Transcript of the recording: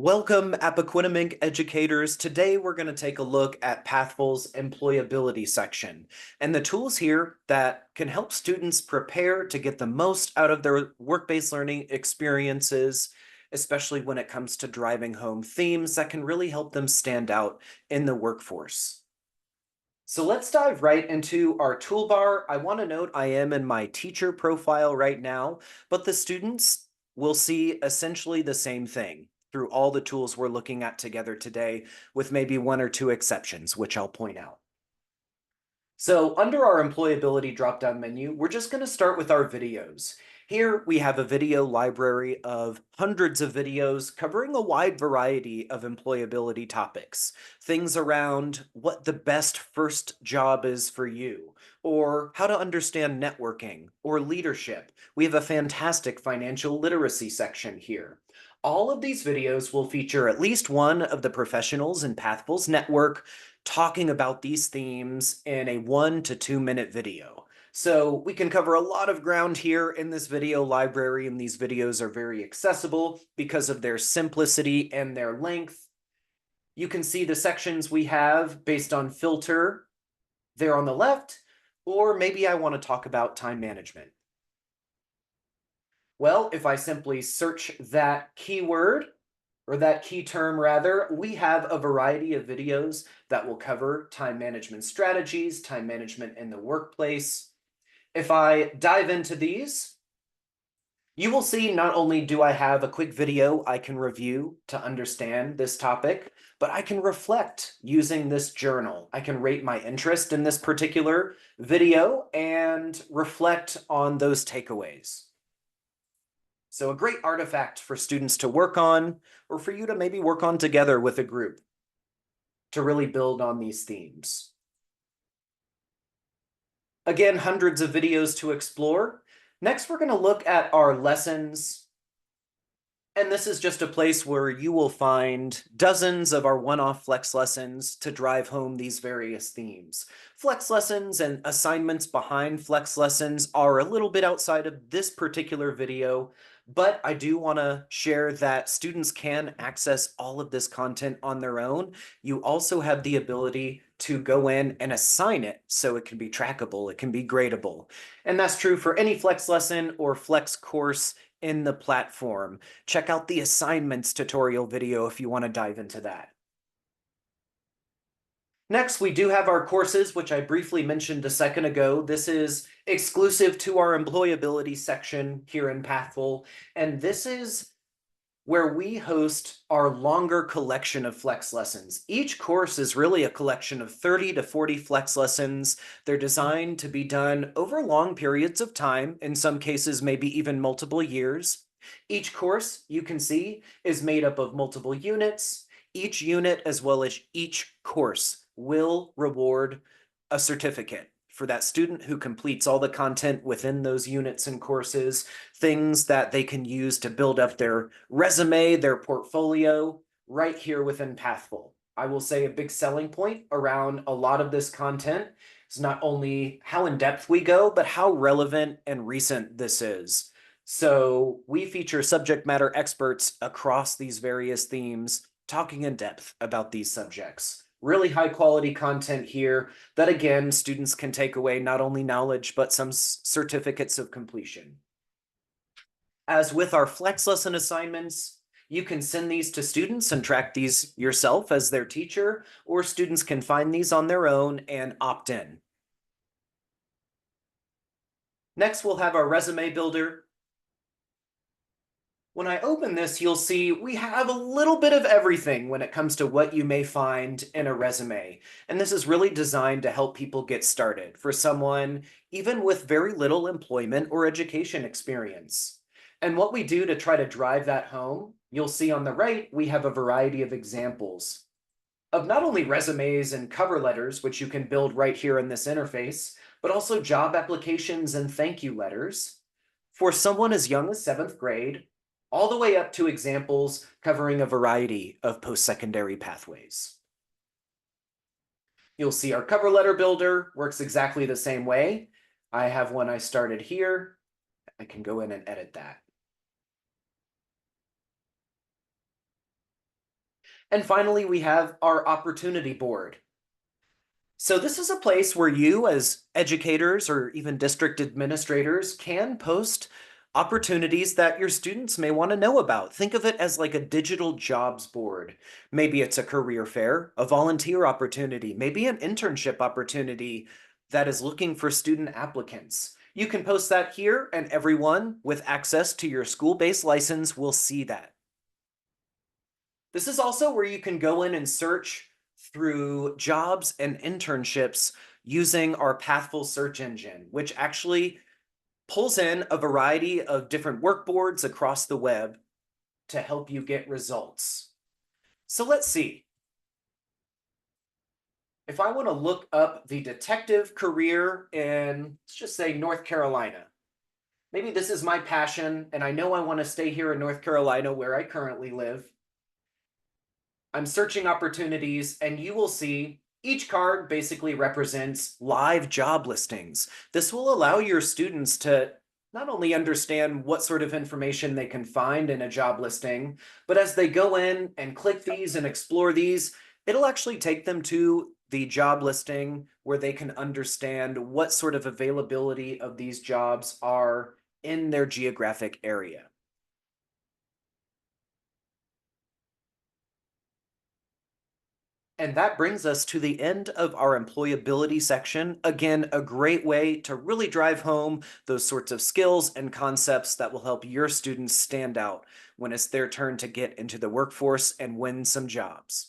Welcome, Appaquidamink educators. Today, we're going to take a look at Pathful's employability section and the tools here that can help students prepare to get the most out of their work-based learning experiences, especially when it comes to driving home themes that can really help them stand out in the workforce. So let's dive right into our toolbar. I want to note I am in my teacher profile right now, but the students will see essentially the same thing through all the tools we're looking at together today, with maybe one or two exceptions, which I'll point out. So under our employability drop-down menu, we're just going to start with our videos. Here we have a video library of hundreds of videos covering a wide variety of employability topics. Things around what the best first job is for you, or how to understand networking or leadership. We have a fantastic financial literacy section here. All of these videos will feature at least one of the professionals in Pathful's network talking about these themes in a 1 to 2 minute video. So we can cover a lot of ground here in this video library, and these videos are very accessible because of their simplicity and their length. You can see the sections we have based on filter there on the left, or maybe I want to talk about time management. Well, if I simply search that keyword, or that key term rather, we have a variety of videos that will cover time management strategies, time management in the workplace. If I dive into these, you will see not only do I have a quick video I can review to understand this topic, but I can reflect using this journal. I can rate my interest in this particular video and reflect on those takeaways. So a great artifact for students to work on, or for you to maybe work on together with a group to really build on these themes. Again, hundreds of videos to explore. Next, we're going to look at our lessons. And this is just a place where you will find dozens of our one-off flex lessons to drive home these various themes. Flex lessons and assignments behind flex lessons are a little bit outside of this particular video, but I do want to share that students can access all of this content on their own. You also have the ability to go in and assign it so it can be trackable, it can be gradable. And that's true for any flex lesson or flex course in the platform. Check out the assignments tutorial video if you want to dive into that. Next, we do have our courses, which I briefly mentioned a second ago. This is exclusive to our employability section here in Pathful, and this is where we host our longer collection of flex lessons. Each course is really a collection of 30 to 40 flex lessons. They're designed to be done over long periods of time, in some cases, maybe even multiple years. Each course, you can see, is made up of multiple units. Each unit, as well as each course, will reward a certificate for that student who completes all the content within those units and courses, things that they can use to build up their resume, their portfolio, right here within Pathful. I will say a big selling point around a lot of this content is not only how in depth we go, but how relevant and recent this is. So we feature subject matter experts across these various themes talking in depth about these subjects. Really high quality content here that, again, students can take away not only knowledge, but some certificates of completion. As with our flex lesson assignments, you can send these to students and track these yourself as their teacher, or students can find these on their own and opt in. Next, we'll have our resume builder. When I open this, you'll see we have a little bit of everything when it comes to what you may find in a resume. And this is really designed to help people get started for someone even with very little employment or education experience. And what we do to try to drive that home, you'll see on the right, we have a variety of examples of not only resumes and cover letters, which you can build right here in this interface, but also job applications and thank you letters for someone as young as 7th grade, all the way up to examples covering a variety of post-secondary pathways. You'll see our cover letter builder works exactly the same way. I have one I started here. I can go in and edit that. And finally, we have our opportunity board. So, this is a place where you, as educators or even district administrators, can post opportunities that your students may want to know about. Think of it as like a digital jobs board. Maybe it's a career fair, a volunteer opportunity, maybe an internship opportunity that is looking for student applicants. You can post that here, and everyone with access to your school based license will see that. This is also where you can go in and search through jobs and internships using our Pathful search engine, which actually pulls in a variety of different work boards across the web to help you get results. So let's see. If I want to look up the detective career in, let's just say, North Carolina, maybe this is my passion, and I know I want to stay here in North Carolina where I currently live. I'm searching opportunities, and you will see each card basically represents live job listings. This will allow your students to not only understand what sort of information they can find in a job listing, but as they go in and click these and explore these, it'll actually take them to the job listing where they can understand what sort of availability of these jobs are in their geographic area. And that brings us to the end of our employability section. Again, a great way to really drive home those sorts of skills and concepts that will help your students stand out when it's their turn to get into the workforce and win some jobs.